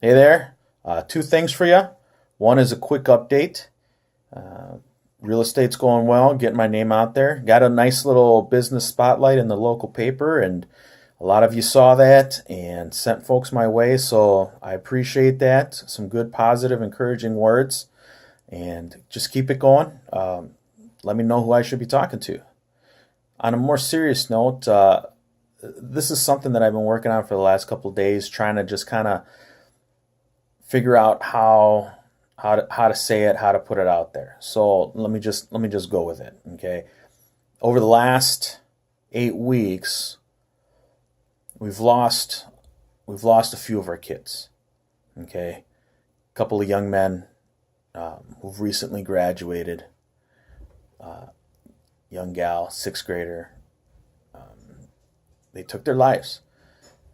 Hey there, two things for you. One is a quick update. Uh, Real estate's going well, getting my name out there. Got a nice little business spotlight in the local paper, and a lot of you saw that and sent folks my way, so I appreciate that. Some good, positive, encouraging words, and just keep it going. Let me know who I should be talking to. On a more serious note, this is something that I've been working on for the last couple of days, trying to just kind of figure out how to say it, how to put it out there. So let me just go with it. Okay. Over the last 8 weeks, we've lost a few of our kids. Okay, a couple of young men who've recently graduated. Young gal, sixth grader. They took their lives,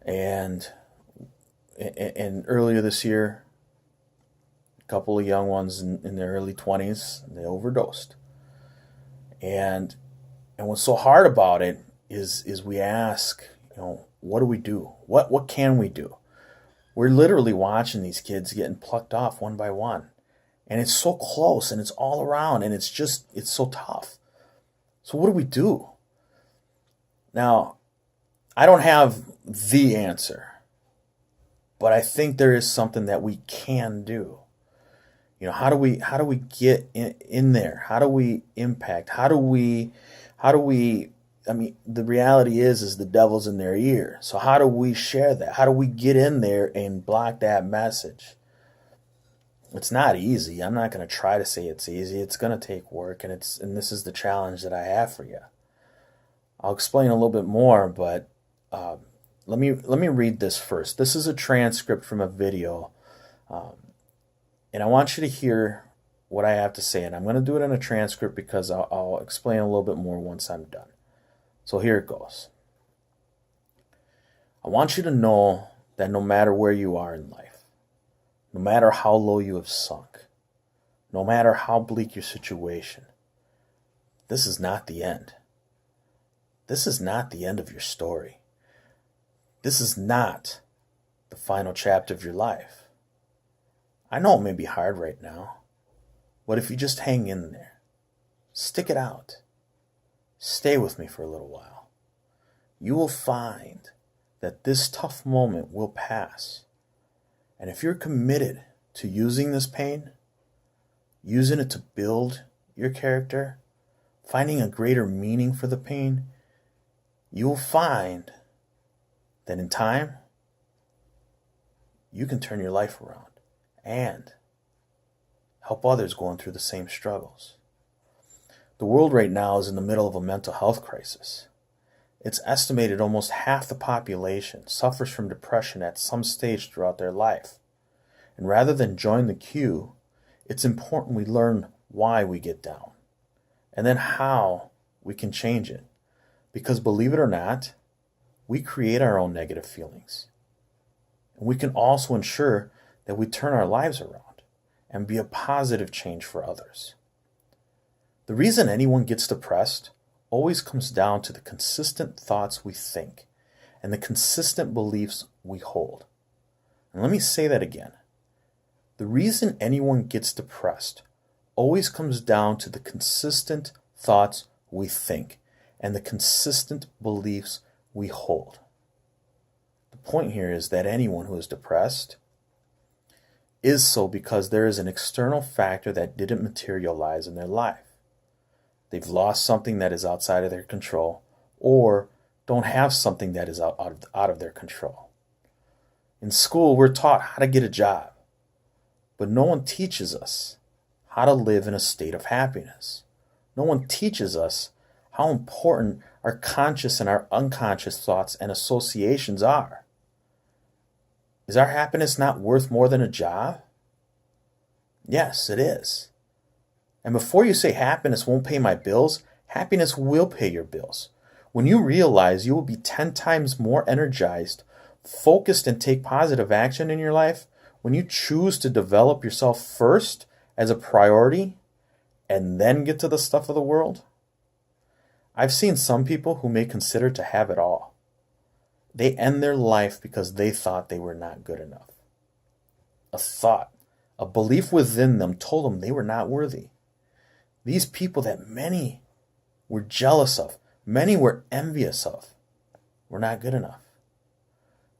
and earlier this year, a couple of young ones in their early 20s, they overdosed. And what's so hard about it is we ask, what do we do? What can we do? We're literally watching these kids getting plucked off one by one. And it's so close and it's all around and it's so tough. So what do we do? Now, I don't have the answer, but I think there is something that we can do. How do we get in there? How do we impact? How do we I mean, the reality is the devil's in their ear. So how do we share that? How do we get in there and block that message? It's not easy. I'm not going to try to say it's easy. It's going to take work, and this is the challenge that I have for you. I'll explain a little bit more, but let me read this first. This is a transcript from a video, and I want you to hear what I have to say. And I'm going to do it in a transcript because I'll explain a little bit more once I'm done. So here it goes. I want you to know that no matter where you are in life, no matter how low you have sunk, no matter how bleak your situation, this is not the end. This is not the end of your story. This is not the final chapter of your life. I know it may be hard right now, but if you just hang in there, stick it out, stay with me for a little while, you will find that this tough moment will pass. And if you're committed to using this pain, using it to build your character, finding a greater meaning for the pain, you will find that in time, you can turn your life around and help others going through the same struggles. The world right now is in the middle of a mental health crisis. It's estimated almost half the population suffers from depression at some stage throughout their life. And rather than join the queue, it's important we learn why we get down and then how we can change it. Because believe it or not, we create our own negative feelings. And we can also ensure that we turn our lives around and be a positive change for others. The reason anyone gets depressed always comes down to the consistent thoughts we think and the consistent beliefs we hold. And let me say that again. The reason anyone gets depressed always comes down to the consistent thoughts we think and the consistent beliefs we hold. The point here is that anyone who is depressed is so because there is an external factor that didn't materialize in their life. They've lost something that is outside of their control or don't have something that is out of their control. In school, we're taught how to get a job, but no one teaches us how to live in a state of happiness. No one teaches us how important our conscious and our unconscious thoughts and associations are. Is our happiness not worth more than a job? Yes, it is. And before you say happiness won't pay my bills, happiness will pay your bills. When you realize you will be 10 times more energized, focused, and take positive action in your life, when you choose to develop yourself first as a priority and then get to the stuff of the world. I've seen some people who may consider to have it all. They end their life because they thought they were not good enough. a thought, a belief within them told them they were not worthy. These people that many were jealous of, many were envious of, were not good enough.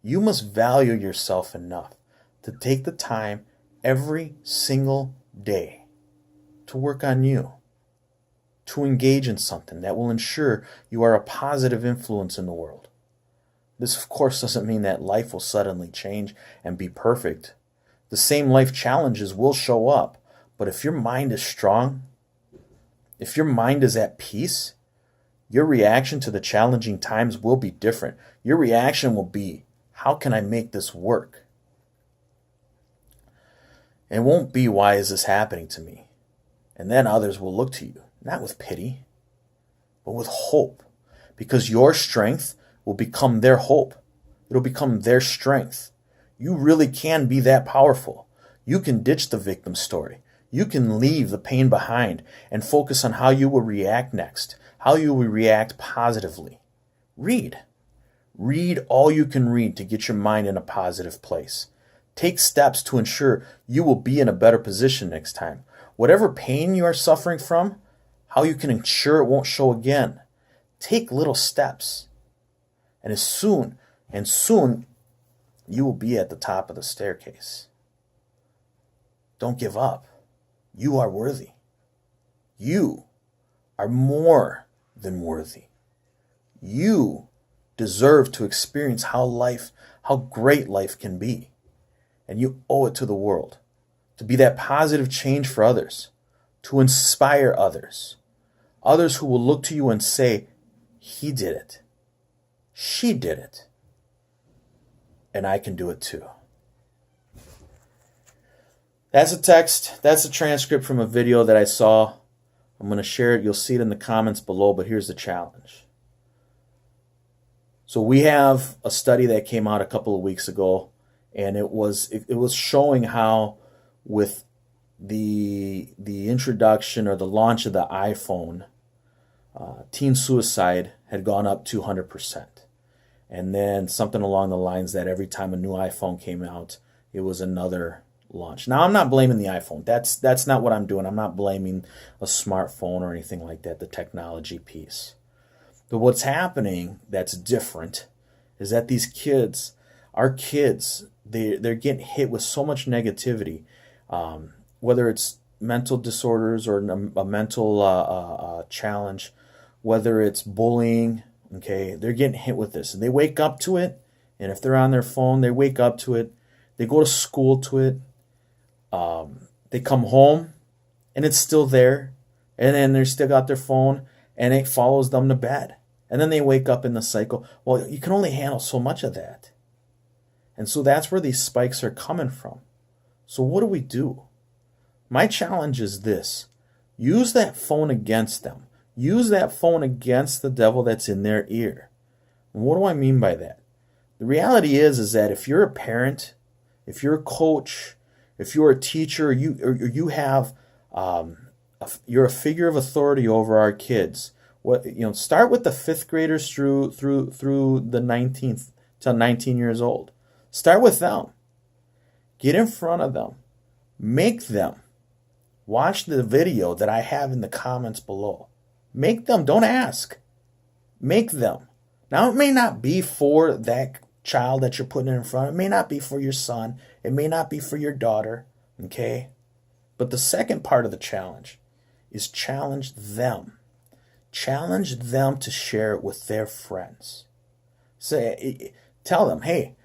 You must value yourself enough to take the time every single day to work on you, to engage in something that will ensure you are a positive influence in the world. This, of course, doesn't mean that life will suddenly change and be perfect. The same life challenges will show up, but if your mind is strong, if your mind is at peace, your reaction to the challenging times will be different. Your reaction will be, how can I make this work? It won't be, why is this happening to me? And then others will look to you, not with pity, but with hope, because your strength will become their hope. It'll become their strength. You really can be that powerful. You can ditch the victim story. You can leave the pain behind and focus on how you will react next, how you will react positively. Read. Read all you can read to get your mind in a positive place. Take steps to ensure you will be in a better position next time. Whatever pain you are suffering from, how you can ensure it won't show again. Take little steps. And soon, you will be at the top of the staircase. Don't give up. You are worthy. You are more than worthy. You deserve to experience how great life can be. And you owe it to the world to be that positive change for others, to inspire others who will look to you and say, he did it, she did it, and I can do it too. That's a text. That's a transcript from a video that I saw. I'm going to share it. You'll see it in the comments below, but here's the challenge. So we have a study that came out a couple of weeks ago, and it was showing how with the introduction or the launch of the iPhone, teen suicide had gone up 200%. And then something along the lines that every time a new iPhone came out, it was another launch. Now, I'm not blaming the iPhone. That's not what I'm doing. I'm not blaming a smartphone or anything like that, the technology piece. But what's happening that's different is that these kids, our kids, they're getting hit with so much negativity, whether it's mental disorders or a mental challenge, whether it's bullying, okay, they're getting hit with this. And they wake up to it, and if they're on their phone, they wake up to it. They go to school to it. They come home, and it's still there. And then they still got their phone, and it follows them to bed. And then they wake up in the cycle. Well, you can only handle so much of that. And so that's where these spikes are coming from. So what do we do? My challenge is this. Use that phone against them. Use that phone against the devil that's in their ear. And what do I mean by that? The reality is that if you're a parent, if you're a coach, if you're a teacher, or you have you're a figure of authority over our kids. Start with the 5th graders through the 19th till 19 years old. Start with them. Get in front of them. Make them watch the video that I have in the comments below. Make them. Don't ask. Make them. Now, it may not be for that child that you're putting in front. It may not be for your son. It may not be for your daughter. Okay? But the second part of the challenge is challenge them. Challenge them to share it with their friends. Tell them, hey,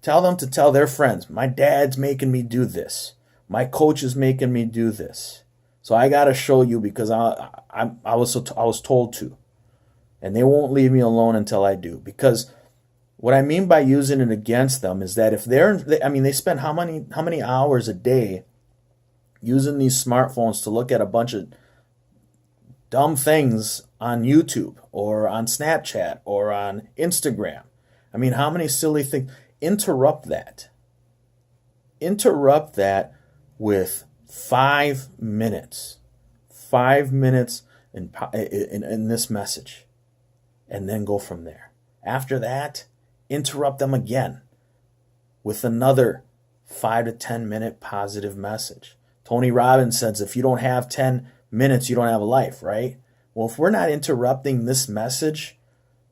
tell them to tell their friends, my dad's making me do this. My coach is making me do this. So I got to show you because I was told to. And they won't leave me alone until I do. Because what I mean by using it against them is that if they spend how many hours a day using these smartphones to look at a bunch of dumb things on YouTube or on Snapchat or on Instagram. I mean, how many silly things? Interrupt that. Interrupt that with 5 minutes. 5 minutes in this message. And then go from there. After that, interrupt them again with another 5 to 10 minute positive message. Tony Robbins says if you don't have 10 minutes, you don't have a life, right? Well, if we're not interrupting this message,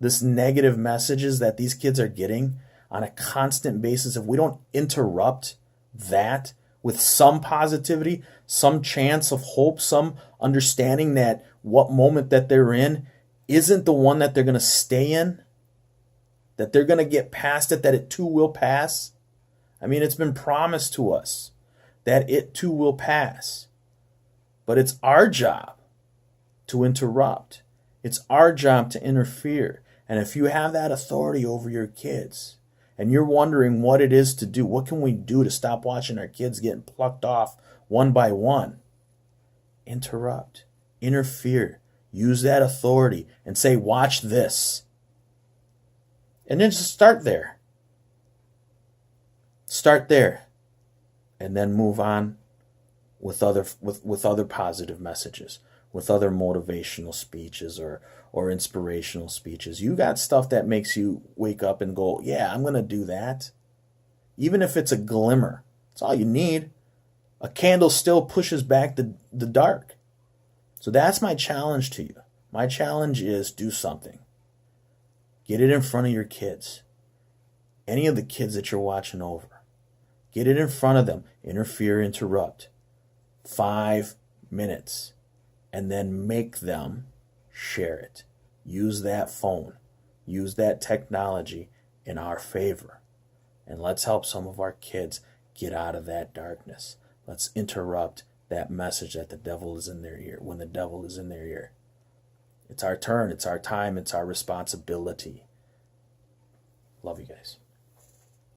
this negative messages that these kids are getting on a constant basis, if we don't interrupt that with some positivity, some chance of hope, some understanding that what moment that they're in isn't the one that they're going to stay in, that they're going to get past it, that it too will pass. I mean, it's been promised to us that it too will pass. But it's our job to interrupt. It's our job to interfere. And if you have that authority over your kids and you're wondering what it is to do, what can we do to stop watching our kids getting plucked off one by one? Interrupt, interfere, use that authority and say, watch this. And then just start there. Start there. And then move on with other positive messages, with other motivational speeches or inspirational speeches. You got stuff that makes you wake up and go, yeah, I'm going to do that. Even if it's a glimmer. That's all you need. A candle still pushes back the dark. So that's my challenge to you. My challenge is do something. Get it in front of your kids. Any of the kids that you're watching over. Get it in front of them. Interfere, interrupt. 5 minutes. And then make them share it. Use that phone. Use that technology in our favor. And let's help some of our kids get out of that darkness. Let's interrupt that message that the devil is in their ear, when the devil is in their ear. It's our turn, it's our time, it's our responsibility. Love you guys.